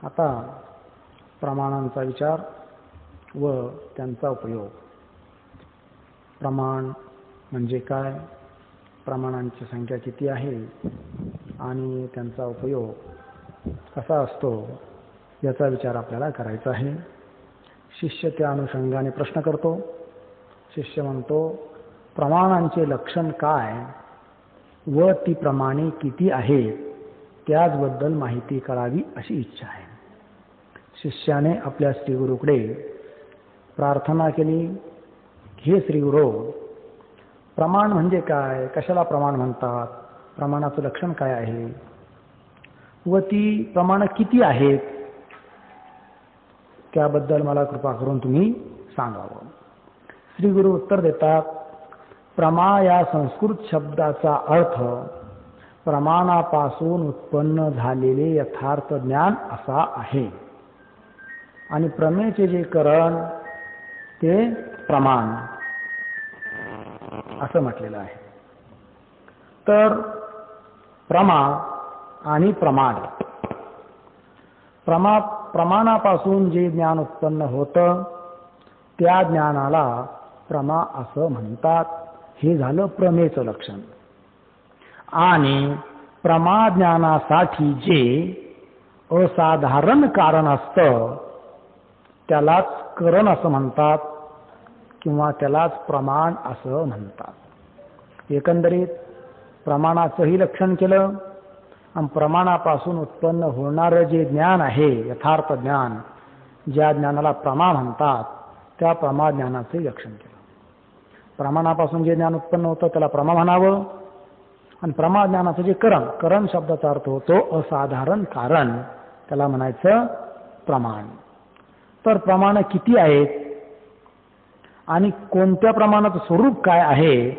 आता प्रमाणांचा विचार व त्यांचा उपयोग. प्रमाण म्हणजे काय, प्रमाणांची संख्या किती आहे आणि त्यांचा उपयोग कसा असतो याचा विचार आपल्याला करायचा आहे. शिष्य त्या अनुषंगाने प्रश्न करतो. शिष्य म्हणतो, प्रमाणांचे लक्षण काय व ती प्रमाणे किती आहेत त्याचबद्दल माहिती कळावी अशी इच्छा आहे. शिष्याने आपल्या श्रीगुरूकडे प्रार्थना केली, हे श्रीगुरू, प्रमाण म्हणजे काय, कशाला प्रमाण म्हणतात, प्रमाणाचं लक्षण काय आहे व ती प्रमाण किती आहेत त्याबद्दल मला कृपा करून तुम्ही सांगावं. श्रीगुरू उत्तर देतात, प्रमा या संस्कृत शब्दाचा अर्थ प्रमाणापासून उत्पन्न झालेले यथार्थ ज्ञान असा आहे आणि प्रमेचे जे करण ते प्रमाण असं म्हटलेलं आहे. तर प्रमा आणि प्रमाण, प्रमाणापासून जे ज्ञान उत्पन्न होतं त्या ज्ञानाला प्रमा असं म्हणतात. हे झालं प्रमेचं लक्षण. आणि प्रमा ज्ञानासाठी जे असाधारण कारण असतं त्यालाच करण असं म्हणतात किंवा त्यालाच प्रमाण असं म्हणतात. एकंदरीत प्रमाणाचंही लक्षण केलं आणि प्रमाणापासून उत्पन्न होणारं जे ज्ञान आहे, यथार्थ ज्ञान, ज्या ज्ञानाला प्रमा म्हणतात त्या प्रमा ज्ञानाचे लक्षण केलं. प्रमाणापासून जे ज्ञान उत्पन्न होतं त्याला प्रमा म्हणावं आणि प्रमा ज्ञानाचं जे करण, करण शब्दाचा अर्थ होतो असाधारण कारण, त्याला म्हणायचं प्रमाण. तर प्रमाण किती आहेत आणि कोणत्या प्रमाणाचं स्वरूप काय आहे,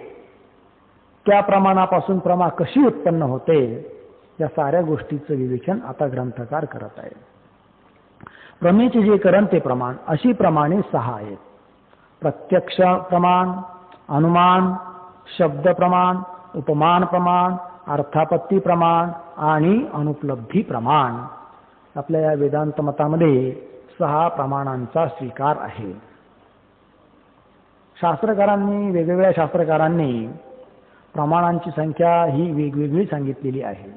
त्या प्रमाणापासून प्रमा कशी उत्पन्न होते, या साऱ्या गोष्टीचं विवेचन आता ग्रंथकार करत आहे. प्रमेचे जे करण ते प्रमाण, अशी प्रमाणे 6 आहेत. प्रत्यक्ष प्रमाण, अनुमान, शब्द प्रमाण, उपमान प्रमाण, अर्थापत्ती प्रमाण आणि अनुपलब्धी प्रमाण. आपल्या या वेदांत मतामध्ये 6 प्रमाणांचा स्वीकार आहे. शास्त्रकारांनी, वेगवेगळ्या शास्त्रकारांनी प्रमाणांची संख्या ही वेगवेगळी सांगितलेली आहे.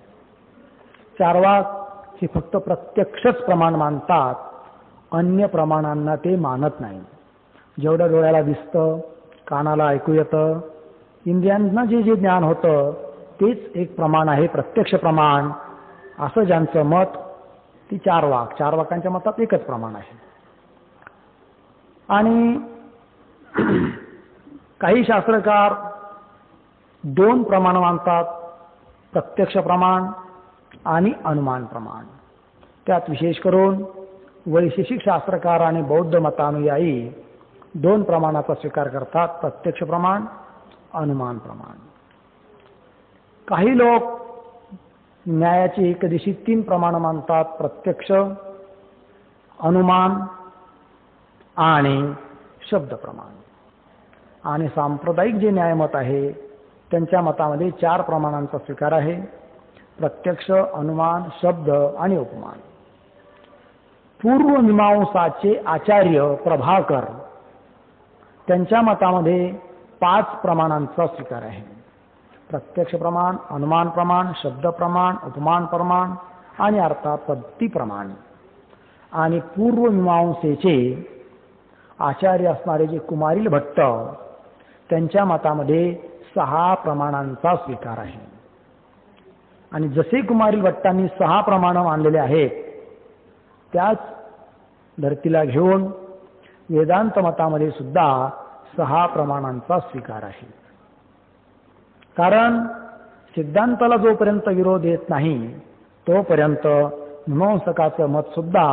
चार्वाक हे फक्त प्रत्यक्षच प्रमाण मानतात, अन्य प्रमाणांना ते मानत नाही. जेवढं डोळ्याला दिसतं, कानाला ऐकू येतं, इंद्रियांना जे जे ज्ञान होतं तेच एक प्रमाण आहे, प्रत्यक्ष प्रमाण, असं ज्यांचं मत, ती चार्वाकांच्या मतात एकच प्रमाण आहे. आणि काही शास्त्रकार 2 प्रमाण मानतात, प्रत्यक्ष प्रमाण आणि अनुमान प्रमाण. त्यात विशेष करून वैशेषिक शास्त्रकार आणि बौद्ध मतानुयायी 2 प्रमाणाचा स्वीकार करतात, प्रत्यक्ष प्रमाण, अनुमान प्रमाण. काही लोक न्यायाची एकादशी 3 प्रमाण मानतात, प्रत्यक्ष, अनुमान आणि शब्द प्रमाण. आणि सांप्रदायिक जे न्यायमत आहे त्यांच्या मतामध्ये 4 प्रमाणांचा स्वीकार आहे, प्रत्यक्ष, अनुमान, शब्द आणि उपमान. पूर्वमीमांसाचे आचार्य प्रभाकर त्यांच्या मतामध्ये 5 प्रमाणांचा स्वीकार आहे, प्रत्यक्ष प्रमाण, अनुमान प्रमाण, शब्द प्रमाण, उपमान प्रमाण आणि अर्थापत्ती प्रमाण. आणि पूर्वमीमांसेचे आचार्य असणारे जे कुमारिल भट्ट त्यांच्या मतामध्ये 6 प्रमाणांचा स्वीकार आहे. आणि जसे कुमारिल भट्टांनी 6 प्रमाण मानलेले आहेत त्याच धर्तीला घेऊन वेदांत मतामध्ये सुद्धा 6 प्रमाणांचा स्वीकार आहे. कारण सिद्धांताला जोपर्यंत विरोध येत नाही तोपर्यंत मीमांसकाचं मत सुद्धा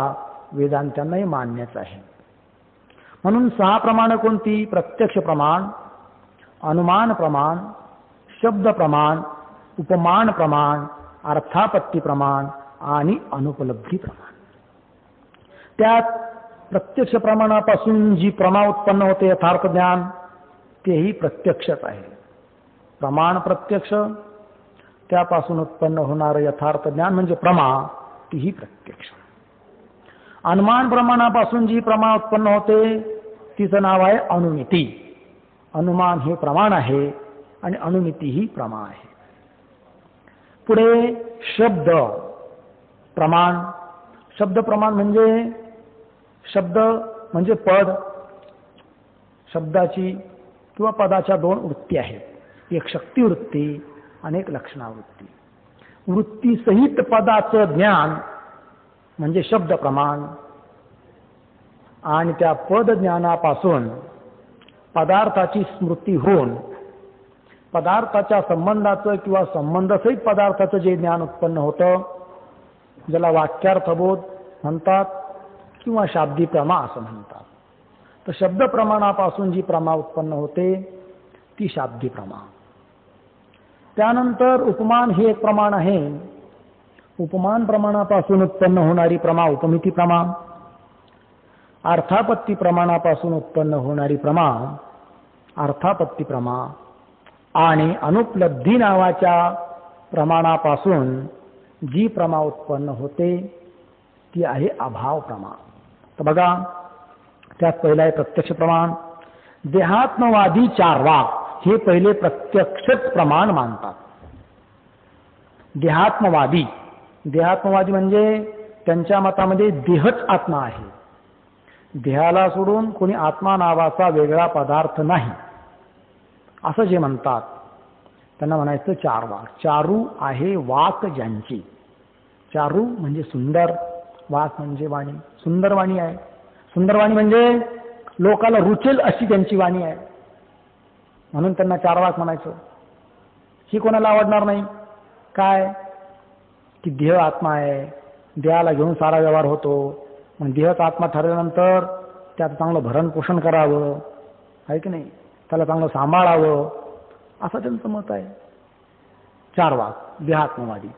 वेदांत्यांनाही मान्यच आहे. म्हणून 6 प्रमाण कोणती? प्रत्यक्ष प्रमाण, अनुमान प्रमाण, शब्द प्रमाण, उपमान प्रमाण, अर्थापत्ती प्रमाण आणि अनुपलब्धी प्रमाण. त्यात प्रत्यक्ष प्रमाणापासून जी प्रमा उत्पन्न होते यथार्थ ज्ञान तेही प्रत्यक्षच आहे. प्रमाण प्रत्यक्ष, त्यापासून उत्पन्न होणारं यथार्थ ज्ञान म्हणजे प्रमा, तीही प्रत्यक्ष. अनुमान प्रमाणापासून जी प्रमा उत्पन्न होते तिचं नाव आहे अनुमिती. अनुमान हे प्रमाण आहे आणि अनुमिती ही प्रमा आहे. पुढे शब्द प्रमाण. शब्द प्रमाण म्हणजे शब्द म्हणजे पद. शब्दाची किंवा पदाच्या दोन वृत्ती आहेत, एक शक्तिवृत्ती आणि एक लक्षणावृत्ती. वृत्तीसहित पदाचं ज्ञान म्हणजे शब्द प्रमाण आणि त्या पद ज्ञानापासून पदार्थाची स्मृती होऊन पदार्थाच्या संबंधाचं किंवा संबंधसहित पदार्थाचं जे ज्ञान उत्पन्न होतं ज्याला वाक्यार्थबोध म्हणतात किंवा शाब्दी प्रमा असं म्हणतात. तर शब्द प्रमाणापासून जी प्रमा उत्पन्न होते ती शाब्दी प्रमा. त्यानंतर उपमान हे एक प्रमाण आहे. उपमान प्रमाणापासून उत्पन्न होणारी प्रमा उपमिती प्रमा. अर्थापत्ती प्रमाणापासून उत्पन्न होणारी प्रमा अर्थापत्ती प्रमा आणि अनुपलब्धी नावाच्या प्रमाणापासून जी प्रमा उत्पन्न होते ती आहे अभाव प्रमा. तर बघा त्यात पहिला आहे प्रत्यक्ष प्रमाण. देहात्मवादी चार्वाक हे पहिले प्रत्यक्षच प्रमाण मानतात. देहात्मवादी म्हणजे त्यांच्या मतामध्ये देहच आत्मा आहे. देहाला सोडून कोणी आत्मा नावाचा वेगळा पदार्थ नाही असं जे म्हणतात त्यांना म्हणायचं चार्वाक. चारू आहे वाक ज्यांची. चारू म्हणजे सुंदर, वाक म्हणजे वाणी. सुंदर वाणी आहे. सुंदर वाणी म्हणजे लोकाला रुचेल अशी त्यांची वाणी आहे म्हणून त्यांना चार्वाक म्हणायचं. ही कोणाला आवडणार नाही. काय की देह आत्मा आहे, देहाला घेऊन सारा व्यवहार होतो. मग देहच आत्मा ठरल्यानंतर त्यात चांगलं भरण पोषण करावं आहे की नाही, त्याला चांगलं सांभाळावं असं त्यांचं मत आहे. चार्वाक देहात्मवादी.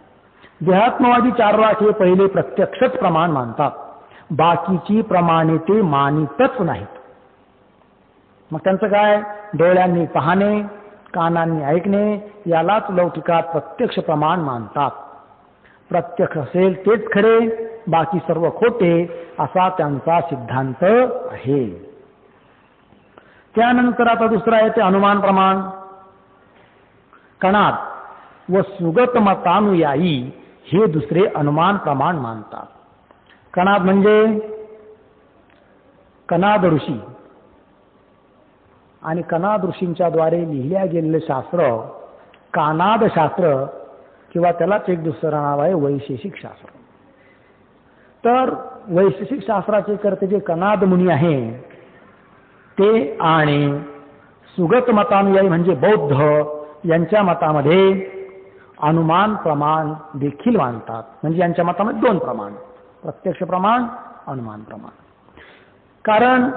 देहात्मवादी चार्वाक हे पहिले प्रत्यक्षच प्रमाण मानतात. बाकीची प्रमाणे ते मानितच नाहीत. मग त्यांचं काय, डोळ्यांनी पाहणे कानांनी ऐकणे यालाच लौकिकात प्रत्यक्ष प्रमाण मानतात. प्रत्यक्ष असेल तेच खरे, बाकी सर्व खोटे असा त्यांचा सिद्धांत आहे. त्यानंतर आता दुसरा आहे ते अनुमान प्रमाण. कणाद व सुगत मतानुयायी हे दुसरे अनुमान प्रमाण मानतात. कणाद म्हणजे कणाद ऋषी आणि कणाद ऋषींच्या द्वारे लिहिल्या गेलेले शास्त्र कानाद शास्त्र किंवा त्यालाच एक दुसरं नाव आहे वैशेषिक शास्त्र. तर वैशेषिक शास्त्राचे करते जे कणाद मुनी आहे ते आणि सुगत मतानुयायी म्हणजे बौद्ध यांच्या मतामध्ये अनुमान प्रमाण देखील मानतात. म्हणजे यांच्या मतामध्ये दोन प्रमाण, प्रत्यक्ष प्रमाण, अनुमान प्रमाण. कारण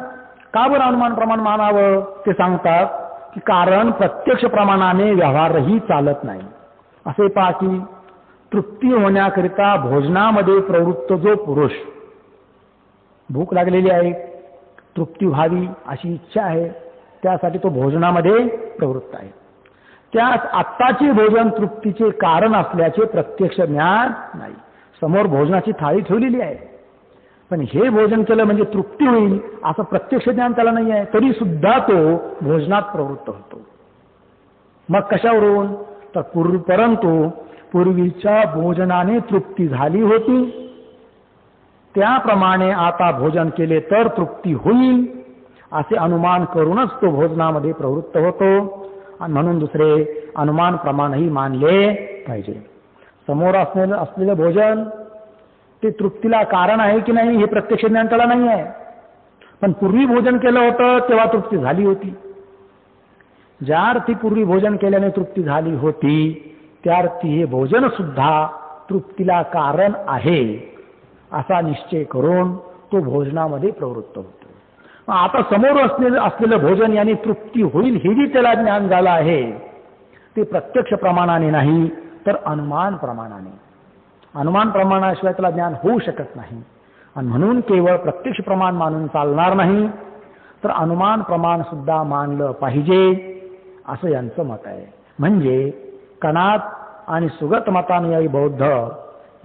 का बरं अनुमान प्रमाण मानावं ते सांगतात की कारण प्रत्यक्ष प्रमाणाने व्यवहारही चालत नाही. असे पहा की तृप्ती होण्याकरिता भोजनामध्ये प्रवृत्त जो पुरुष, भूक लागलेली आहे, तृप्ती व्हावी अशी इच्छा आहे, त्यासाठी तो भोजनामध्ये प्रवृत्त आहे. त्यास आत्ताचे भोजन तृप्तीचे कारण असल्याचे प्रत्यक्ष ज्ञान नाही. समोर भोजनाची थाळी ठेवलेली आहे पण हे भोजन केलं म्हणजे तृप्ती होईल असं प्रत्यक्ष ज्ञान त्याला नाही आहे, तरी सुद्धा तो भोजनात प्रवृत्त होतो. मग कशावरून, तर परंतु पूर्वीच्या भोजनाने तृप्ती झाली होती त्याप्रमाणे आता भोजन केले तर तृप्ती होईल असे अनुमान करूनच तो भोजनामध्ये प्रवृत्त होतो. आणि म्हणून दुसरे अनुमान प्रमाणही मानले पाहिजे. समोर असलेलं भोजन ते तृप्तीला कारण आहे की नाही हे प्रत्यक्ष ज्ञान त्याला नाही आहे, पण पूर्वी भोजन केलं होतं तेव्हा तृप्ती झाली होती. ज्या अर्थी पूर्वी भोजन केल्याने तृप्ती झाली होती त्या अर्थी हे भोजन सुद्धा तृप्तीला कारण आहे असा निश्चय करून तो भोजनामध्ये प्रवृत्त होतो. आता समोर असलेलं भोजन याने तृप्ती होईल हे जे त्याला ज्ञान झालं आहे ते प्रत्यक्ष प्रमाणाने नाही तर अनुमान प्रमाणाने. अनुमान प्रमाणाशिवाय त्याला ज्ञान होऊ शकत नाही आणि म्हणून केवळ प्रत्यक्ष प्रमाण मानून चालणार नाही तर अनुमान प्रमाण सुद्धा मानलं पाहिजे असं यांचं मत आहे. म्हणजे कणाद आणि सुगत मतानुयायी बौद्ध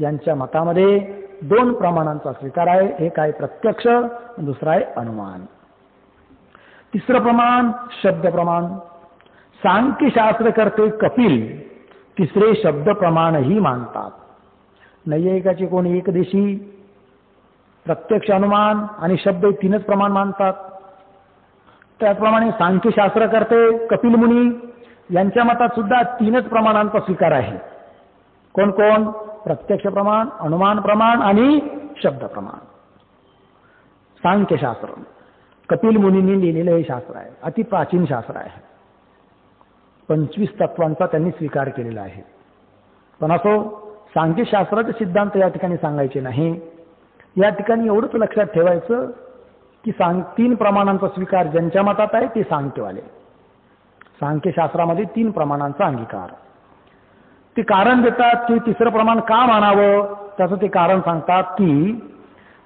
यांच्या मतामध्ये दोन प्रमाणांचा स्वीकार आहे. एक आहे प्रत्यक्ष, दुसरा आहे अनुमान. तिसरं प्रमाण शब्द प्रमाण. सांख्यशास्त्रकर्ते कपिल तिसरे शब्द प्रमाणही मानतात. नैयायिकाचे कोणी एकदेशी प्रत्यक्ष, अनुमान आणि शब्द तीनच प्रमाण मानतात. त्याचप्रमाणे सांख्यशास्त्रकर्ते कपिल मुनी यांच्या मतात सुद्धा तीनच प्रमाणांचा स्वीकार आहे. कोण कोण? प्रत्यक्ष प्रमाण, अनुमान प्रमाण आणि शब्द प्रमाण. सांख्यशास्त्र कपिल मुनींनी लिहिलेलं हे शास्त्र आहे. अति प्राचीन शास्त्र आहे. 25 तत्वांचा त्यांनी स्वीकार केलेला आहे. पण असो, सांख्यशास्त्राचे सिद्धांत या ठिकाणी सांगायचे नाही. या ठिकाणी एवढंच लक्षात ठेवायचं की तीन प्रमाणांचा स्वीकार ज्यांच्या मतात आहे ते सांख्यवाले. सांख्यशास्त्रामध्ये 3 प्रमाणांचा अंगीकार. ते कारण देतात की तिसरं प्रमाण का मानावं. त्याचं ते कारण सांगतात की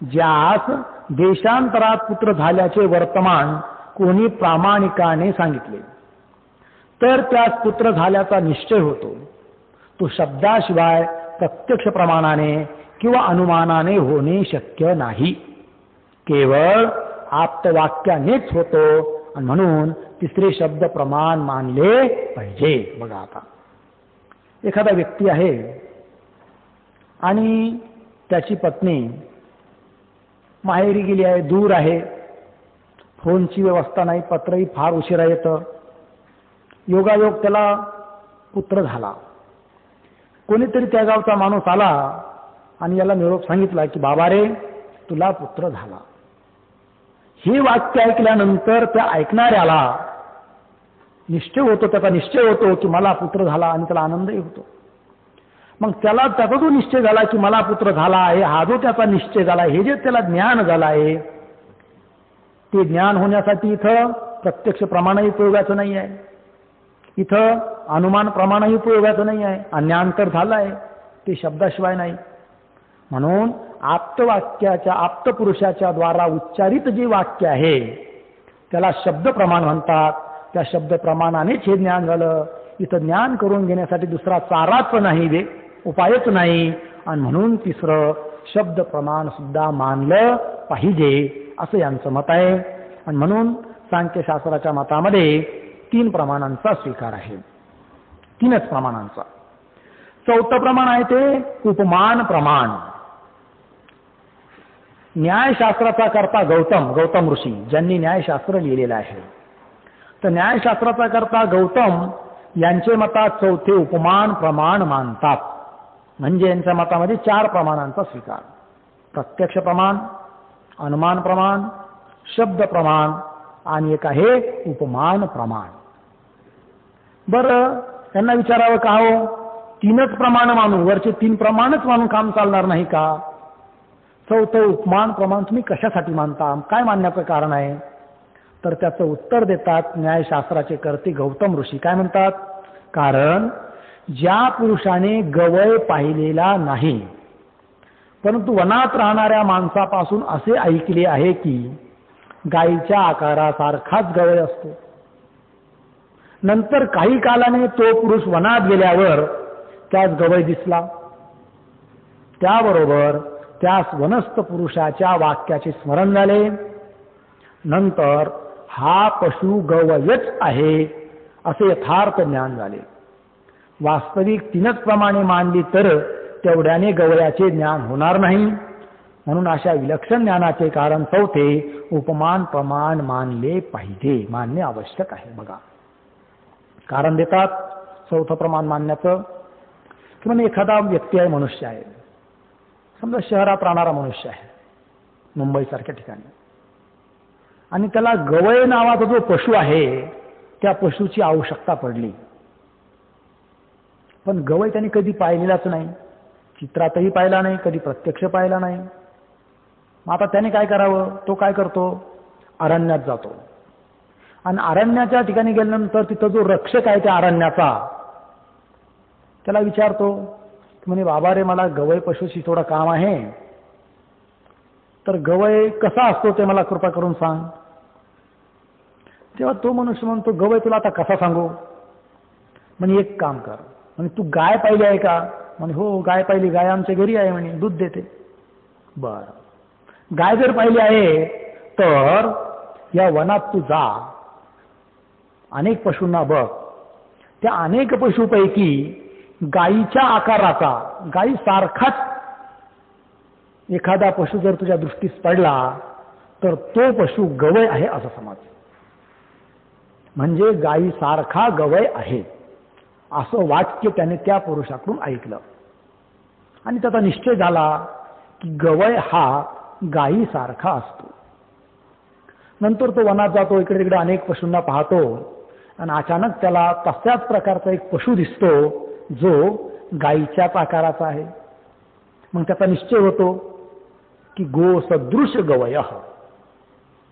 ज्यास देशांतरात पुत्र झाल्याचे वर्तमान कोणी प्रामाणिकाने सांगितले तर त्यास पुत्र झाल्याचा निश्चय होतो. तो शब्दाशिवाय प्रत्यक्ष प्रमाणाने किंवा अनुमानाने होणे शक्य नाही. केवळ आप्तवाक्यानेच होतो आणि म्हणून तिसरे शब्द प्रमाण मानले पाहिजे. बघा, आता एखादा व्यक्ती आहे आणि त्याची पत्नी माहेरी गेली आहे, दूर आहे, फोनची व्यवस्था नाही, पत्रही फार उशिरा येतं. योगायोग त्याला पुत्र झाला. कोणीतरी त्या गावचा माणूस आला आणि याला निरोप सांगितला की बाबा रे, तुला पुत्र झाला. हे वाक्य ऐकल्यानंतर त्या ऐकणाऱ्याला निश्चय होतो, त्याचा निश्चय होतो की मला पुत्र झाला आणि त्याला आनंदही होतो. मग त्याला त्याचा जो निश्चय झाला की मला पुत्र झाला आहे, हा जो त्याचा निश्चय झाला, हे जे त्याला ज्ञान झालं आहे, ते ज्ञान होण्यासाठी इथं प्रत्यक्ष प्रमाणही उपयोगाचं नाही आहे, इथं अनुमान प्रमाणही उपयोगाचं नाही आहे. अन्यांतर झालं आहे ते शब्दाशिवाय नाही. म्हणून आप्तवाक्याच्या, आप्तपुरुषाच्या द्वारा उच्चारित जे वाक्य आहे त्याला शब्द प्रमाण म्हणतात. त्या शब्द प्रमाणानेच हे ज्ञान झालं. इथं ज्ञान करून घेण्यासाठी दुसरा चाराच नाही, उपायच नाही. आणि म्हणून तिसरं शब्द प्रमाण सुद्धा मानलं पाहिजे असं यांचं मत आहे. आणि म्हणून सांख्यशास्त्राच्या मतामध्ये 3 प्रमाणांचा स्वीकार आहे. 3च प्रमाणांचा. 4थं प्रमाण आहे ते उपमान प्रमाण. न्यायशास्त्राचा करता गौतम ऋषी ज्यांनी न्यायशास्त्र लिहिलेलं आहे, तर न्यायशास्त्राचा करता गौतम यांचे मतात 4थे उपमान प्रमाण मानतात. म्हणजे यांच्या मतामध्ये 4 प्रमाणांचा स्वीकार. प्रत्यक्ष प्रमाण, अनुमान प्रमाण, शब्द प्रमाण आणि एक आहे उपमान प्रमाण. बरं, त्यांना विचारावं का हो, 3च प्रमाण मानून, वरचे 3 प्रमाणच मानून काम चालणार नाही का? 4थं उपमान प्रमाण तुम्ही कशासाठी मानता, काय मानण्याचं कारण आहे? तर त्याचं उत्तर देतात न्यायशास्त्राचे कर्ते गौतम ऋषी. काय म्हणतात? कारण ज्या पुरुषाने गवय पाहिलेला नाही, परंतु वनात राहणाऱ्या माणसापासून असे ऐकले आहे की गायीच्या आकारासारखाच गवय असतो. नंतर काही कालाने तो पुरुष वनात गेल्यावर त्यास गवय दिसला. त्याबरोबर त्यास वनस्थ पुरुषाच्या वाक्याचे स्मरण झाले. नंतर हा पशु गवयच आहे असे यथार्थ ज्ञान झाले. वास्तविक 3च प्रमाणे मानली तर तेवढ्याने गवयाचे ज्ञान होणार नाही. म्हणून अशा विलक्षण ज्ञानाचे कारण 4थे उपमान प्रमाण मानले पाहिजे, मानणे आवश्यक आहे. बघा, कारण देतात 4थं प्रमाण मानण्याचं. की म्हणजे एखादा व्यक्ती आहे, मनुष्य आहे, समजा शहरात राहणारा मनुष्य आहे, मुंबईसारख्या ठिकाणी, आणि त्याला गवय नावाचा जो पशु आहे त्या पशुची आवश्यकता पडली. पण गवय त्याने कधी पाहिलेलाच नाही, चित्रातही पाहिला नाही, कधी प्रत्यक्ष पाहिला नाही. मग आता त्याने काय करावं? तो काय करतो? अरण्यात जातो. आणि अरण्याच्या ठिकाणी गेल्यानंतर तिथं जो रक्षक आहे त्या अरण्याचा, त्याला विचारतो म्हणे, बाबा रे, मला गवय पशुशी थोडं काम आहे, तर गवय कसा असतो ते मला कृपा करून सांग. तेव्हा तो मनुष्य म्हणतो, गवय तुला आता कसा सांगू? म्हणे एक काम कर, म्हणे तू गाय पाहिली आहे का? म्हणे हो, गाय पाहिली, गाय आमच्या घरी आहे म्हणे, दूध देते. बर, गाय जर पाहिली आहे तर या वनात तू जा, अनेक पशूंना बघ, त्या अनेक पशुपैकी गायीच्या आकाराचा, गायी सारखाच एखादा पशु जर तुझ्या दृष्टीस पडला तर तो पशु गवय आहे असं समज. म्हणजे गायी सारखा गवय आहे असं वाक्य त्याने त्या पुरुषाकडून ऐकलं आणि त्याचा निश्चय झाला की गवय हा गायी सारखा असतो. नंतर तो वनात जातो, इकडे तिकडे अनेक पशूंना पाहतो आणि अचानक त्याला तशाच प्रकारचा एक पशु दिसतो जो गायीच्याच आकाराचा आहे. मग त्याचा निश्चय होतो की गो सदृश गवय,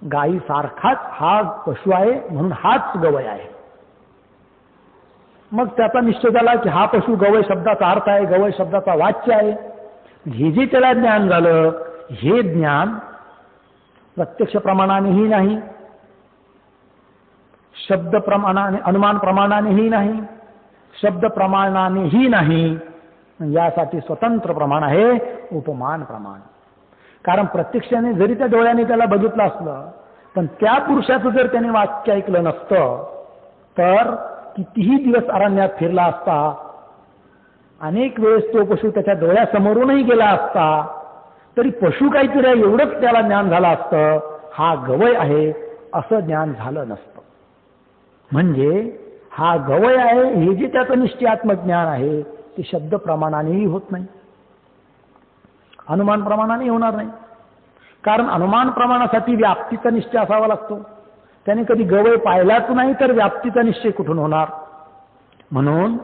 गायी सारखाच हा पशु आहे म्हणून हाच गवय आहे. मग त्याचा निश्चय झाला की हा पशु गवय शब्दाचा अर्थ आहे, गवय शब्दाचा वाच्य आहे. हे जे त्याला ज्ञान झालं हे ज्ञान प्रत्यक्ष प्रमाणानेही नाही, शब्द प्रमाणाने, अनुमान प्रमाणानेही नाही, शब्द प्रमाणानेही नाही. यासाठी स्वतंत्र प्रमाण आहे उपमान प्रमाण. कारण प्रत्यक्षाने जरी त्या डोळ्याने त्याला बघितलं असलं पण त्या पुरुषाचं जर त्याने वाक्य ऐकलं नसतं तर कितीही दिवस अरण्यात फिरला असता, अनेक वेळेस तो पशु त्याच्या डोळ्यासमोरूनही गेला असता तरी पशु काहीतरी आहे एवढंच त्याला ज्ञान झालं असतं, हा गवय आहे असं ज्ञान झालं नसतं. म्हणजे हा गवय आहे हे जे त्याचं निश्चयात्मक ज्ञान आहे ते शब्द प्रमाणानेही होत नाही, अनुमान प्रमाणाने होणार नाही. कारण अनुमान प्रमाणासाठी व्याप्तीचा निश्चय असावा लागतो. त्याने कधी गवय पाहिलाच नाही तर व्याप्तीचा निश्चय कुठून होणार. म्हणून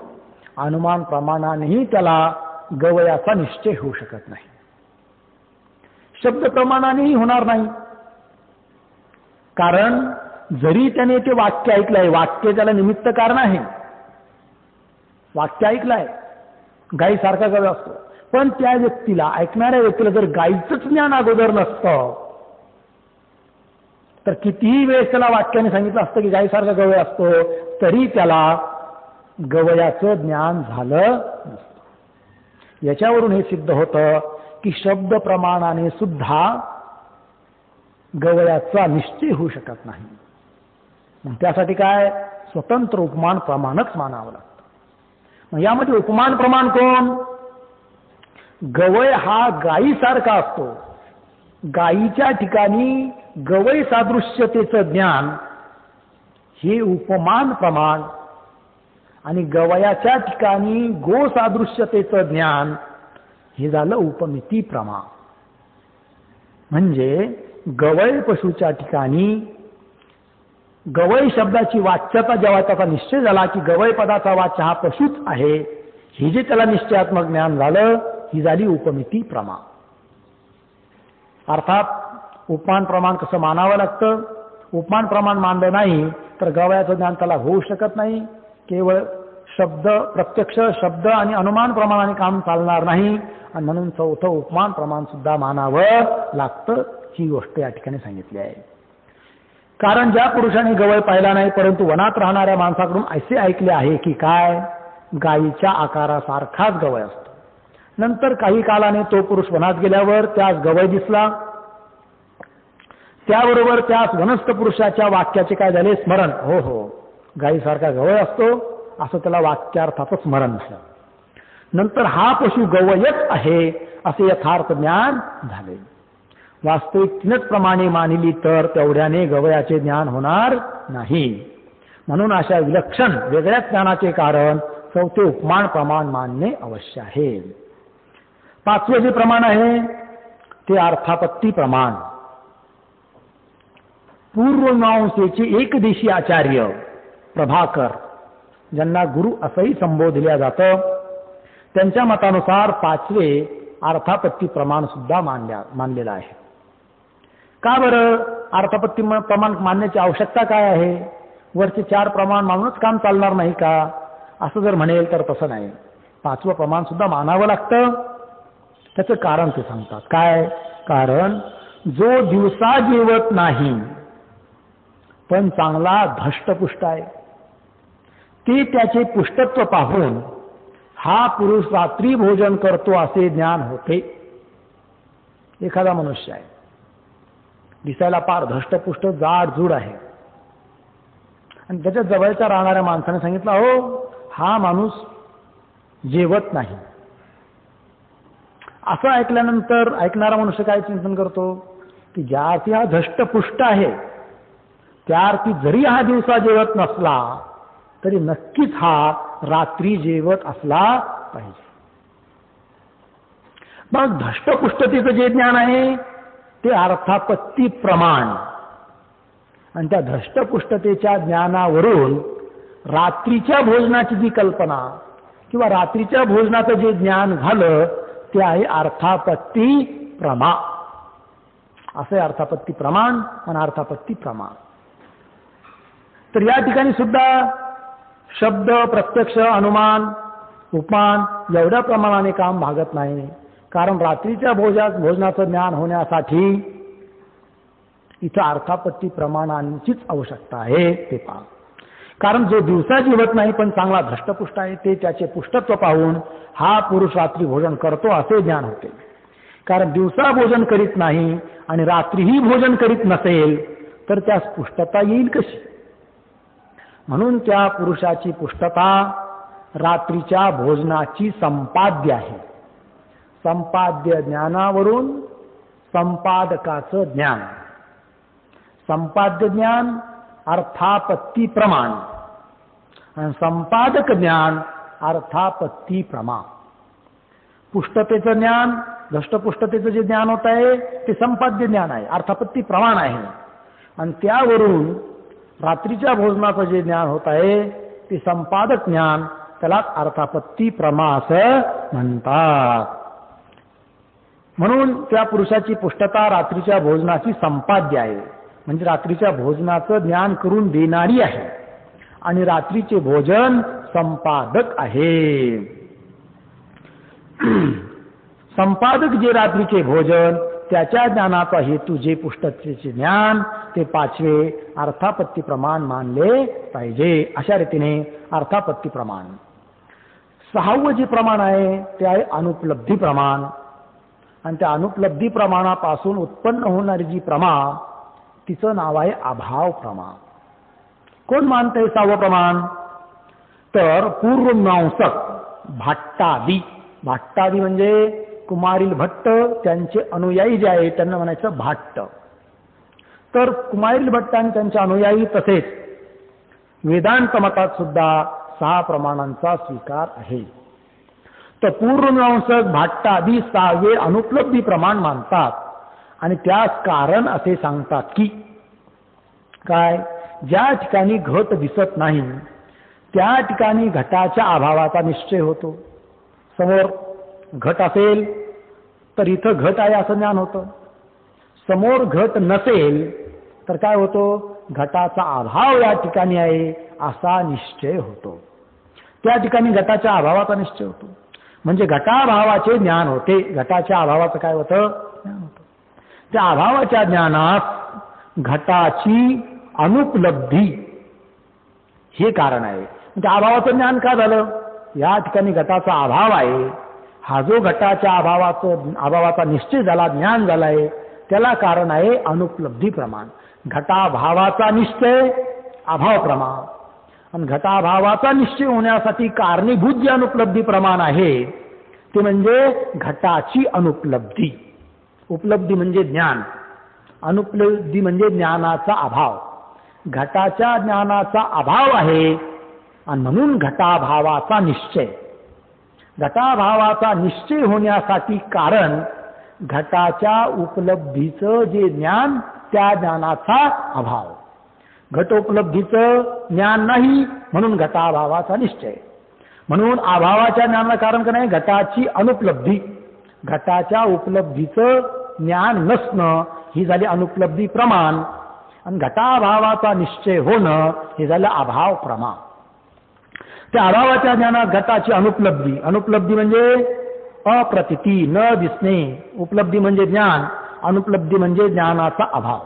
अनुमान प्रमाणानेही त्याला गवयाचा निश्चय होऊ शकत नाही, शब्द प्रमाणानेही होणार नाही. कारण जरी त्याने ते वाक्य ऐकलंय, वाक्य त्याला निमित्त कारण आहे, वाक्य ऐकलंय, गायी सारखा गवय असतो, पण त्या व्यक्तीला, ऐकणाऱ्या व्यक्तीला जर गायीचंच ज्ञान अगोदर नसतं तर कितीही वेळेस त्याला वाक्याने सांगितलं असतं की गायीसारखा गवय असतो तरी त्याला गवयाचं ज्ञान झालं नसतं. याच्यावरून हे सिद्ध होतं की शब्द प्रमाणाने सुद्धा गवयाचा निश्चय होऊ शकत नाही. मग त्यासाठी काय, स्वतंत्र उपमान प्रमाणच मानावं लागतं. मग यामध्ये उपमान प्रमाण कोण? गवय हा गायीसारखा असतो, गायीच्या ठिकाणी गवय सादृश्यतेचं ज्ञान हे उपमान प्रमाण आणि गवयाच्या ठिकाणी गो सादृश्यतेचं ज्ञान हे झालं उपमिती प्रमाण. म्हणजे गवय पशुच्या ठिकाणी गवय शब्दाची वाच्याचा जेव्हा त्याचा निश्चय झाला की गवय पदाचा वाच्य हा पशुच आहे, हे जे त्याला निश्चयात्मक ज्ञान झालं ही झाली उपमिती प्रमाण. अर्थात उपमान प्रमाण कसं मानावं लागतं? उपमान प्रमाण मानलं नाही तर गवयाचं ज्ञान त्याला होऊ शकत नाही. केवळ शब्द, प्रत्यक्ष शब्द आणि अनुमान प्रमाणाने काम चालणार नाही आणि म्हणून चौथं उपमान प्रमाण सुद्धा मानावं लागतं. ही गोष्ट या ठिकाणी सांगितली आहे. कारण ज्या पुरुषाने गवय पाहिला नाही परंतु वनात राहणाऱ्या माणसाकडून असे ऐकले आहे की काय, गायीच्या आकारासारखाच गवय असतो. नंतर काही कालाने तो पुरुष वनात गेल्यावर त्यास गवय दिसला, त्याबरोबर त्यास वनस्थ पुरुषाच्या वाक्याचे काय झाले, स्मरण. हो हो, गायीसारखा गवय असतो असं त्याला वाक्यार्थाचं स्मरण झालं. नंतर हा पशु गवयच आहे असे यथार्थ ज्ञान झाले. वास्तविक तीनच प्रमाणे मानिली तर तेवढ्याने गवयाचे ज्ञान होणार नाही. म्हणून अशा विलक्षण वेगळ्या ज्ञानाचे कारण चौथे उपमान प्रमाण मानणे अवश्य आहे. पाचवे जे प्रमाण आहे ते अर्थापत्ती प्रमाण. पूर्वमीमांसेचे एकदेशी आचार्य प्रभाकर, ज्यांना गुरु असंही संबोधल्या जातं, त्यांच्या मतानुसार पाचवे अर्थापत्ती प्रमाण सुद्धा मानलेलं आहे. का बरं अर्थापत्ती प्रमाण मानण्याची आवश्यकता काय आहे? वरचे 4 प्रमाण मानूनच काम चालणार नाही का? असं जर म्हणेल तर तसं नाही, पाचवं प्रमाण सुद्धा मानावं लागतं. त्याचं कारण ते सांगतात. काय कारण? जो दिवसा जेवत नाही पण चांगला धष्टपुष्ट आहे, ते त्याचे पुष्टत्व पाहून हा पुरुष रात्री भोजन करतो असे ज्ञान होते. एखादा मनुष्य आहे, दिसायला पार धष्टपुष्ट जाडजूड आहे, आणि त्याच्या जवळच्या राहणाऱ्या माणसाने सांगितलं, हो हा माणूस जेवत नाही. असं ऐकल्यानंतर ऐकणारा मनुष्य काय चिंतन करतो की ज्या अर्थी हा धष्टपुष्ट आहे त्या अर्थी जरी हा दिवसा जेवत नसला तरी नक्कीच हा रात्री जेवत असला पाहिजे. मग धष्टपुष्टतेचं जे ज्ञान आहे ते अर्थापत्ती प्रमाण, आणि त्या धष्टपुष्टतेच्या ज्ञानावरून रात्रीच्या भोजनाची जी कल्पना किंवा रात्रीच्या भोजनाचं जे ज्ञान झालं ते आहे अर्थापत्ती प्रमा. असे अर्थापत्ती प्रमाण आणि अर्थापत्ती प्रमाण. तर या ठिकाणी सुद्धा शब्द, प्रत्यक्ष, अनुमान, उपमान एवढ्या प्रमाणाने काम भागत नाही. कारण रात्रीच्या भोजनाचं ज्ञान होण्यासाठी इथं अर्थापत्ती प्रमाणांचीच आवश्यकता आहे ते पहा. कारण जो दिवसा जेवत नाही पण चांगला धष्टपुष्ट आहे ते त्याचे पुष्टत्व पाहून हा पुरुष रात्री भोजन करतो असे ज्ञान होते. कारण दिवसा भोजन करीत नाही आणि रात्रीही भोजन करीत नसेल तर त्यास पुष्टता येईल कशी. म्हणून त्या पुरुषाची पुष्टता रात्रीच्या भोजनाची संपाद्य आहे. संपाद्य ज्ञानावरून संपादकाचं ज्ञान. संपाद्य ज्ञान अर्थापत्ती प्रमाण आणि संपादक ज्ञान अर्थापत्ती प्रमा. पुष्टतेचं ज्ञान, धष्टपुष्टतेचं जे ज्ञान होत आहे ते संपाद्य ज्ञान आहे, अर्थापत्ती प्रमाण आहे. आणि त्यावरून रात्रीच्या भोजनाचं जे ज्ञान होत आहे ते संपादक ज्ञान, त्यालाच अर्थापत्ती प्रमा असं म्हणतात. म्हणून त्या पुरुषाची पुष्टता रात्रीच्या भोजनाची संपाद्य आहे, म्हणजे रात्रीच्या भोजनाचं ज्ञान करून देणारी आहे, आणि रात्रीचे भोजन संपादक आहे. संपादक जे रात्रीचे भोजन त्याच्या ज्ञानाचा हेतू जे पुष्टतेचे ज्ञान ते पाचवे अर्थापत्ती प्रमाण मानले पाहिजे. अशा रीतीने अर्थापत्ती प्रमाण. सहावं जे प्रमाण आहे ते आहे अनुपलब्धी प्रमाण. आणि त्या अनुपलब्धी प्रमाणापासून उत्पन्न होणारी जी प्रमा तिचं नाव आहे अभाव प्रमा. कोण मानतंय सहावं प्रमाण? तर पूर्वमीमांसक भाट्टादी. भाट्टादी म्हणजे कुमारील भट्ट, त्यांचे अनुयायी जे आहे त्यांना म्हणायचं भाट्ट. तर कुमारील भट्ट आणि त्यांचे अनुयायी तसेच वेदांत मतात सुद्धा सहा प्रमाणांचा स्वीकार आहे. तर पूर्वमीमांसक भाट्टादी सहावे अनुपलब्धी प्रमाण मानतात. आणि त्यास कारण असे सांगतात की काय, ज्या ठिकाणी घट दिसत नाही त्या ठिकाणी घटाच्या अभावाचा निश्चय होतो. समोर घट असेल तर इथं घट आहे असं ज्ञान होतं. समोर घट नसेल तर काय होतो, घटाचा अभाव या ठिकाणी आहे असा निश्चय होतो. त्या ठिकाणी घटाच्या अभावाचा निश्चय होतो, म्हणजे घटाभावाचे ज्ञान होते. घटाच्या अभावाचं काय होतं, ज्ञान होतं. त्या अभावाच्या ज्ञानात घटाची अनुपलब्धी हे कारण आहे. म्हणजे अभावाचं ज्ञान का झालं, या ठिकाणी घटाचा अभाव आहे, हा जो घटाच्या अभावाचा निश्चय झाला, ज्ञान झालाय, त्याला कारण आहे अनुपलब्धी प्रमाण. घटाभावाचा निश्चय अभाव प्रमाण, आणि घटाभावाचा निश्चय होण्यासाठी कारणीभूत जे अनुपलब्धी प्रमाण आहे ते म्हणजे घटाची अनुपलब्धी. उपलब्धी म्हणजे ज्ञान, अनुपलब्धी म्हणजे ज्ञानाचा अभाव. घटाच्या ज्ञानाचा अभाव आहे आणि म्हणून घटाभावाचा निश्चय. घटाभावाचा निश्चय होण्यासाठी कारण घटाच्या उपलब्धीचं जे ज्ञान त्या ज्ञानाचा अभाव. घटोपलब्धीचं ज्ञान नाही म्हणून घटाभावाचा निश्चय. म्हणून अभावाच्या ज्ञानाला कारण का नाही, घटाची अनुपलब्धी. घटाच्या उपलब्धीचं ज्ञान नसणं ही झाली अनुपलब्धी प्रमाण, आणि घटाभावाचा निश्चय होणं हे झालं अभाव प्रमाण. त्या अभावाच्या ज्ञानात घटाची अनुपलब्धी. अनुपलब्धी म्हणजे अप्रतीती, न दिसणे. उपलब्धी म्हणजे ज्ञान, अनुपलब्धी म्हणजे ज्ञानाचा अभाव.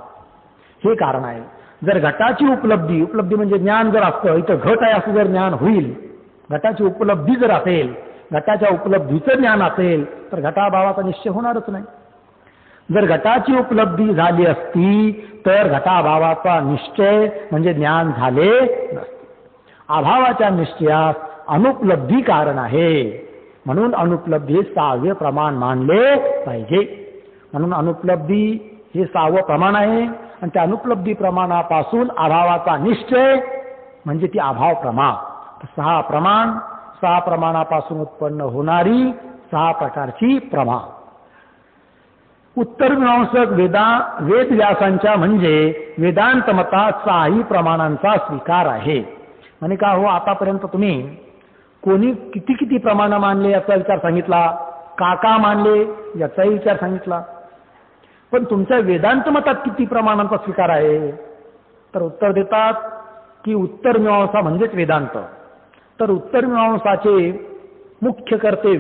हे कारण आहे. जर घटाची उपलब्धी म्हणजे ज्ञान जर असतं, इथं घट आहे असं जर ज्ञान होईल, घटाची उपलब्धी जर असेल, घटाच्या उपलब्धीचं ज्ञान असेल तर घटाभावाचा निश्चय होणारच नाही. जर घटाची उपलब्धी झाली असती तर घटाभावाचा निश्चय म्हणजे ज्ञान झाले नसते. अभावाच्या निश्चयास अनुपलब्धी कारण आहे, म्हणून अनुपलब्धी हे 6वे प्रमाण मानले पाहिजे. म्हणून अनुपलब्धी हे 6वं प्रमाण आहे आणि त्या अनुपलब्धी प्रमाणापासून अभावाचा निश्चय म्हणजे ती अभाव प्रमा. 6 प्रमाण, 6 प्रमाणापासून उत्पन्न होणारी 6 प्रकारची प्रमा. उत्तरमीमांसक वेदव्यासांच्या म्हणजे वेदांत मतात 6ही प्रमाणांचा स्वीकार आहे. आणि का हो, आतापर्यंत तुम्ही कोणी किती किती प्रमाण मानले याचा विचार सांगितला, का मानले याचाही विचार सांगितला, पण तुमच्या वेदांत मतात किती प्रमाणांचा स्वीकार आहे? तर उत्तर देतात की उत्तरमीमांसा म्हणजेच वेदांत. तर उत्तरमीमांसाचे मुख्य करते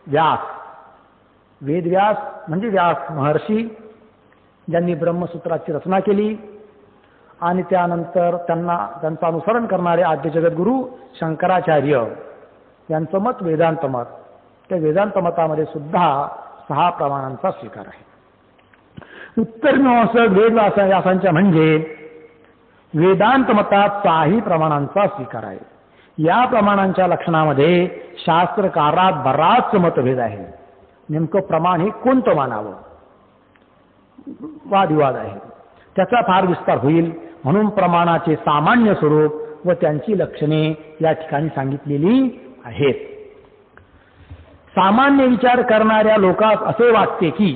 व्यास. वेदव्यास म्हणजे व्यास महर्षी, ज्यांनी ब्रह्मसूत्राची रचना केली आणि त्यानंतर त्यांचं अनुसरण करणारे आद्य जगद्गुरु शंकराचार्य यांचं मत वेदांत मत. त्या वेदांत मतामध्ये सुद्धा 6 प्रमाणांचा स्वीकार आहे. उत्तरमीमांसक वेदव्यासांच्या म्हणजे वेदांत मतात 6ही प्रमाणांचा स्वीकार आहे. या प्रमाणांच्या लक्षणामध्ये शास्त्रकारात बराच मतभेद आहे. नेमकं प्रमाण हे कोणतं मानावं, वादविवाद आहे. त्याचा फार विस्तार होईल, म्हणून प्रमाणाचे सामान्य स्वरूप व त्यांची लक्षणे या ठिकाणी सांगितलेली आहेत. सामान्य विचार करणाऱ्या लोकांस असे वाटते की,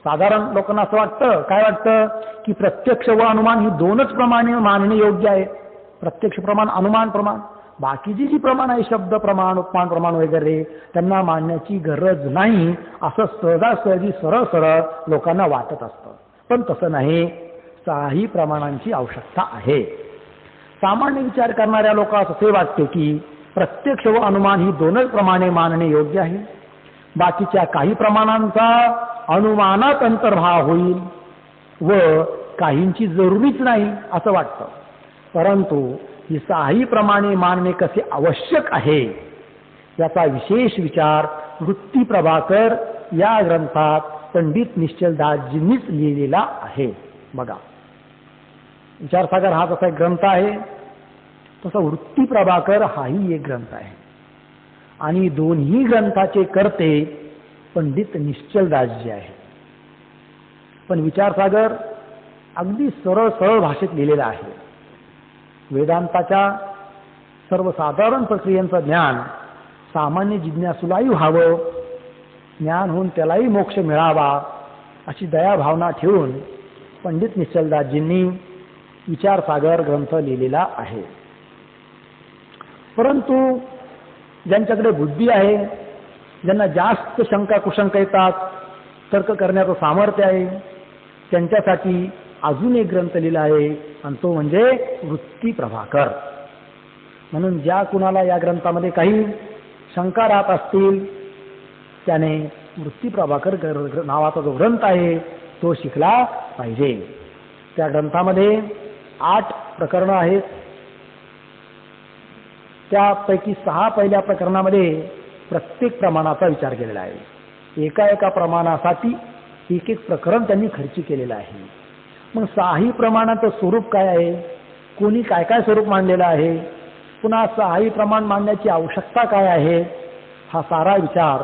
साधारण लोकांना असं वाटतं, काय वाटतं की प्रत्यक्ष व अनुमान ही 2च प्रमाणे मानणे योग्य आहे. प्रत्यक्ष प्रमाण, अनुमान प्रमाण. बाकीची जी प्रमाण आहे, शब्द प्रमाण, उपमान प्रमाण वगैरे, त्यांना मानण्याची गरज नाही असं सहजासहजी सरळ लोकांना वाटत असतं. पण तसं नाही, 6ही प्रमाणांची आवश्यकता आहे. सामान्य विचार करणाऱ्या लोकांस असे वाटते की प्रत्यक्ष व अनुमान ही 2च प्रमाणे मानणे योग्य आहे. बाकीच्या काही प्रमाणांचा अनुमानात अंतर्भाव होईल व काहींची जरुरीच नाही असं वाटतं. परंतु ही 6ही प्रमाणे मानणे कसे आवश्यक आहे याचा विशेष विचार वृत्ती प्रभाकर या ग्रंथात पंडित निश्चलदासजींनीच लिहिलेला आहे. बघा, विचारसागर हा जसा एक ग्रंथ आहे, तसा वृत्ती प्रभाकर हाही एक ग्रंथ आहे. आणि दोन्ही ग्रंथाचे कर्ते पंडित निश्चलदासजी आहे. पण विचारसागर अगदी सरळ भाषेत लिहिलेला आहे. वेदांताच्या सर्वसाधारण प्रक्रियांचं ज्ञान सामान्य जिज्ञासूलाही व्हावं, ज्ञान होऊन त्यालाही मोक्ष मिळावा अशी दयाभावना ठेवून पंडित निश्चलदासजींनी विचारसागर ग्रंथ लिहिलेला आहे. परंतु ज्यांच्याकडे बुद्धी आहे, ज्यांना जास्त शंका कुशंका येतात, तर्क करण्याचं सामर्थ्य आहे, त्यांच्यासाठी अजून एक ग्रंथ लिहिला आहे आणि तो म्हणजे वृत्ती प्रभाकर. म्हणून ज्या कुणाला या ग्रंथामध्ये काही शंका राहत असतील त्याने वृत्ती प्रभाकर नावाचा जो ग्रंथ आहे तो शिकला पाहिजे. त्या ग्रंथामध्ये 8 प्रकरणं आहेत. त्यापैकी 6 पहिल्या प्रकरणामध्ये प्रत्येक प्रमाणाचा विचार केलेला आहे. एका प्रमाणासाठी एक प्रकरण त्यांनी खर्ची केलेलं आहे. मग 6ही प्रमाणाचं स्वरूप काय आहे, कोणी काय काय स्वरूप मांडलेलं आहे, पुन्हा 6ही प्रमाण मांडण्याची आवश्यकता काय आहे, हा सारा विचार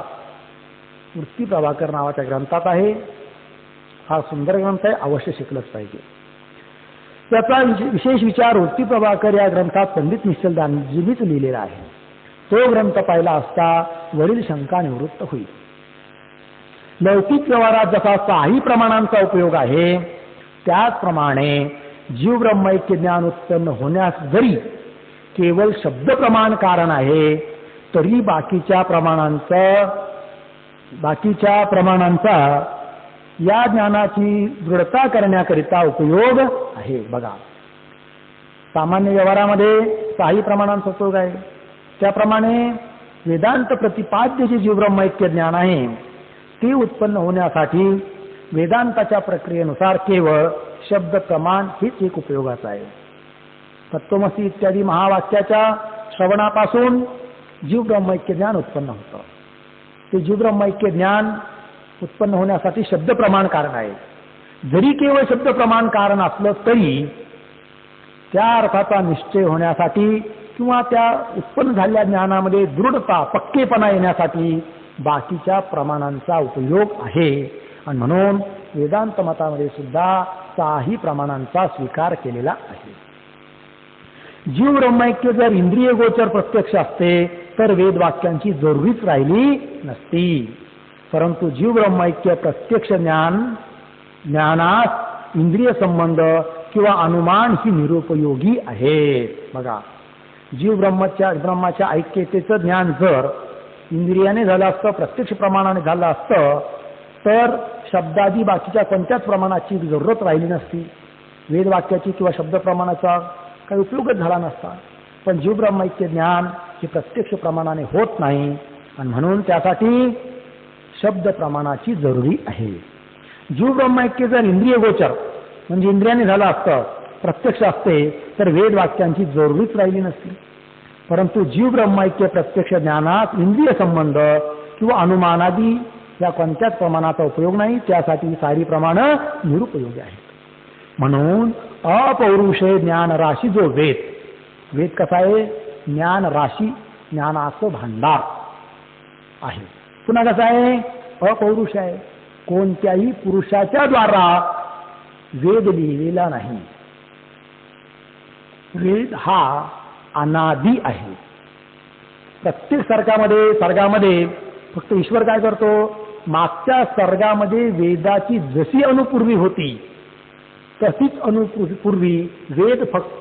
वृत्ती प्रभाकर नावाच्या ग्रंथात आहे. हा सुंदर ग्रंथ आहे, अवश्य शिकलंच पाहिजे. त्याचा विशेष विचार वृत्ती प्रभाकर या ग्रंथात पंडित निश्चलदासजींनीच लिहिलेला आहे. तो ग्रंथ पाहिला असता वरील शंका निवृत्त होईल. लौकिक व्यवहारात जसा 6ही प्रमाणांचा उपयोग आहे, त्याचप्रमाणे जीव ब्रह्मैक्य ज्ञान उत्पन्न होण्यास जरी केवळ शब्द प्रमाण कारण आहे, तरी बाकीच्या प्रमाणांचा या ज्ञानाची दृढता करण्याकरिता उपयोग आहे. बघा, सामान्य व्यवहारामध्ये 6ही प्रमाणांचा उपयोग आहे. त्याप्रमाणे वेदांत प्रतिपाद्य जे जीवब्रह्मैक्य ज्ञान आहे ते उत्पन्न होण्यासाठी वेदांताच्या प्रक्रियेनुसार केवळ शब्द प्रमाण हेच एक उपयोगाचं आहे. तत्त्वमसी इत्यादी महावाक्याच्या श्रवणापासून जीवब्रह्मैक्य ज्ञान उत्पन्न होतं. ते जीवब्रह्मैक्य ज्ञान उत्पन्न होण्यासाठी शब्द प्रमाण कारण आहे. जरी केवळ शब्द प्रमाण कारण असलं तरी त्या अर्थाचा निश्चय होण्यासाठी किंवा त्या उत्पन्न झालेल्या ज्ञानामध्ये दृढता पक्केपणा येण्यासाठी बाकीच्या प्रमाणांचा उपयोग आहे. आणि म्हणून वेदांत मतामध्ये सुद्धा काही प्रमाणांचा स्वीकार केलेला आहे. जीव ब्रह्मैक्य जर इंद्रिय गोचर प्रत्यक्ष असते तर वेदवाक्यांची जरुरीच राहिली नसती. परंतु जीव ब्रह्मैक्य प्रत्यक्ष ज्ञानास इंद्रिय संबंध किंवा अनुमान ही निरुपयोगी आहेत. बघा, जीव ब्रह्माच्या ऐक्यतेचं ज्ञान जर इंद्रियाने झालं असतं, प्रत्यक्ष प्रमाणाने झालं असतं, तर शब्दादी बाकीच्या कोणत्याच प्रमाणाची जरूरत राहिली नसती. वेदवाक्याची किंवा शब्द प्रमाणाचा काही उपयोगच झाला नसता. पण जीव ब्रह्मैक्य ज्ञान हे प्रत्यक्ष प्रमाणाने होत नाही आणि म्हणून त्यासाठी शब्द प्रमाणाची जरुरी आहे. जीव ब्रह्मैक्य जर इंद्रिय गोचर म्हणजे इंद्रियाने झालं असतं, प्रत्यक्ष असते, तर वेदवाक्यांची जरुरीच राहिली नसती. परंतु जीव ब्रह्मैक्य प्रत्यक्ष ज्ञानात इंद्रिय संबंध किंवा अनुमानादी या कोणत्याच प्रमाणाचा उपयोग नाही. त्यासाठी सारी प्रमाणं निरुपयोगी आहेत. म्हणून अपौरुषे ज्ञान राशी जो वेद कसा आहे? ज्ञान राशी, ज्ञानाचं भांडार आहे. पुन्हा कसा आहे? अपौरुष आहे. कोणत्याही पुरुषाच्या द्वारा वेद लिहिलेला नाही. वेद हा अनादी आहे. प्रत्येक सर्गामध्ये फक्त ईश्वर काय करतो? मागच्या सर्गामध्ये वेदाची जशी अनुपूर्वी होती तशीच अनुपूर्वी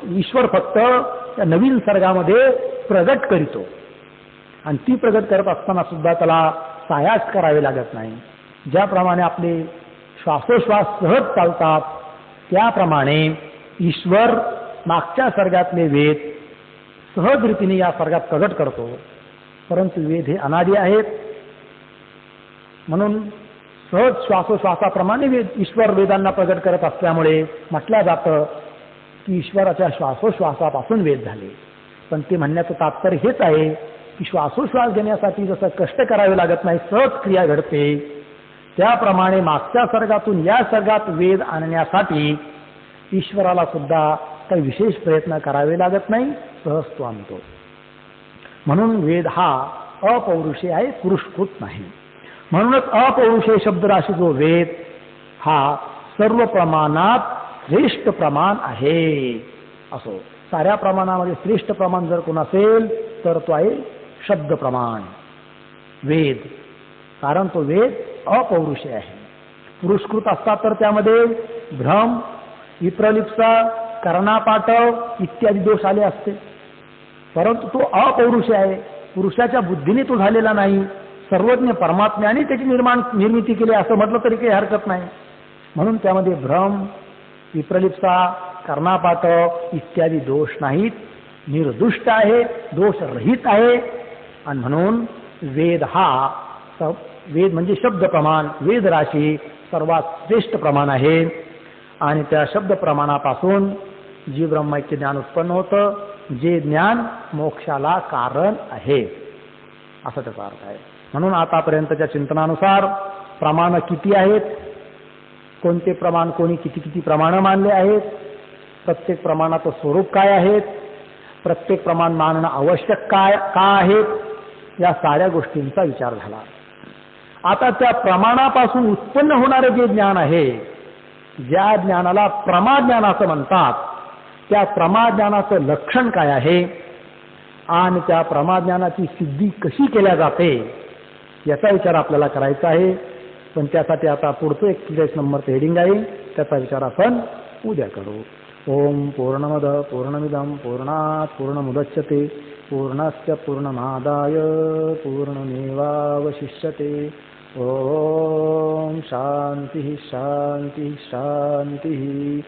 ईश्वर फक्त त्या नवीन सर्गामध्ये प्रगट करीतो. आणि ती प्रगट करत असताना सुद्धा त्याला सायास करावे लागत नाही. ज्याप्रमाणे आपले श्वासोश्वास सहज चालतात त्याप्रमाणे ईश्वर मागच्या सर्गातले वेद सहज रीतीने या सर्गात प्रगट करतो. परंतु वेद हे अनादी आहेत. म्हणून सहज श्वासोश्वासाप्रमाणे ईश्वर वेदांना प्रगट करत असल्यामुळे म्हटलं जातं की ईश्वराच्या श्वासोश्वासापासून वेद झाले. पण ते म्हणण्याचं तात्पर्य हेच आहे की श्वासोश्वास घेण्यासाठी जसं कष्ट करावे लागत नाही, सहज क्रिया घडते, त्याप्रमाणे मागच्या सर्गातून या सर्गात वेद आणण्यासाठी ईश्वराला सुद्धा काही विशेष प्रयत्न करावे लागत नाही, सहज तो आणतो. म्हणून वेद हा अपौरुषे आहे, पुरुषकृत नाही. म्हणूनच अपौरुषे शब्दराशी जो वेद हा सर्व प्रमाणात श्रेष्ठ प्रमाण आहे. असो, साऱ्या प्रमाणामध्ये श्रेष्ठ प्रमाण जर कोण असेल तर तो आहे शब्द प्रमाण, वेद. कारण तो वेद अपौरुषे आहे. पुरुषकृत असतात तर त्यामध्ये भ्रम, विप्रलिप्सा, कर्णापाठव इत्यादी दोष आले असते. परंतु तो अपौरुषे आहे. पुरुषाच्या बुद्धीने तो झालेला नाही. सर्वज्ञ परमात्म्याने त्याची निर्मिती केली असं म्हटलं तरी काही हरकत नाही. म्हणून त्यामध्ये भ्रम, विप्रलिप्सा, कर्णापाठव इत्यादी दोष नाहीत. निर्दुष्ट आहे, दोषरहित आहे. आणि म्हणून वेद म्हणजे शब्द प्रमाण, वेद राशी सर्वात श्रेष्ठ प्रमाण आहे. आणि त्या शब्द प्रमाणापासून जी ब्रह्मैक्य ज्ञान उत्पन्न होतं, जे ज्ञान मोक्षाला कारण आहे, असा त्याचा अर्थ आहे. म्हणून आतापर्यंतच्या चिंतनानुसार प्रमाण किती आहेत, कोणते प्रमाण कोणी किती प्रमाणं मानले आहेत, प्रत्येक प्रमाणाचं स्वरूप काय आहेत, प्रत्येक प्रमाण मानणं आवश्यक का आहेत, या साऱ्या गोष्टींचा विचार झाला. आता त्या प्रमाणापासून उत्पन्न होणारे जे ज्ञान आहे, ज्या ज्ञानाला प्रमाज्ञान असं म्हणतात, त्या प्रमाज्ञानाचं लक्षण काय आहे आणि त्या प्रमाज्ञानाची सिद्धी कशी केल्या जाते याचा विचार आपल्याला करायचा आहे. पण त्यासाठी आता पुढचं 41 नंबरचं हेडिंग आहे, त्याचा विचार आपण उद्या करू. ओम पूर्णमद पूर्णमिदं पूर्णात् पूर्णमुदच्यते पूर्णस्य पूर्णमादाय पूर्णमेवावशिष्यते. ओम शांती शांती शांती.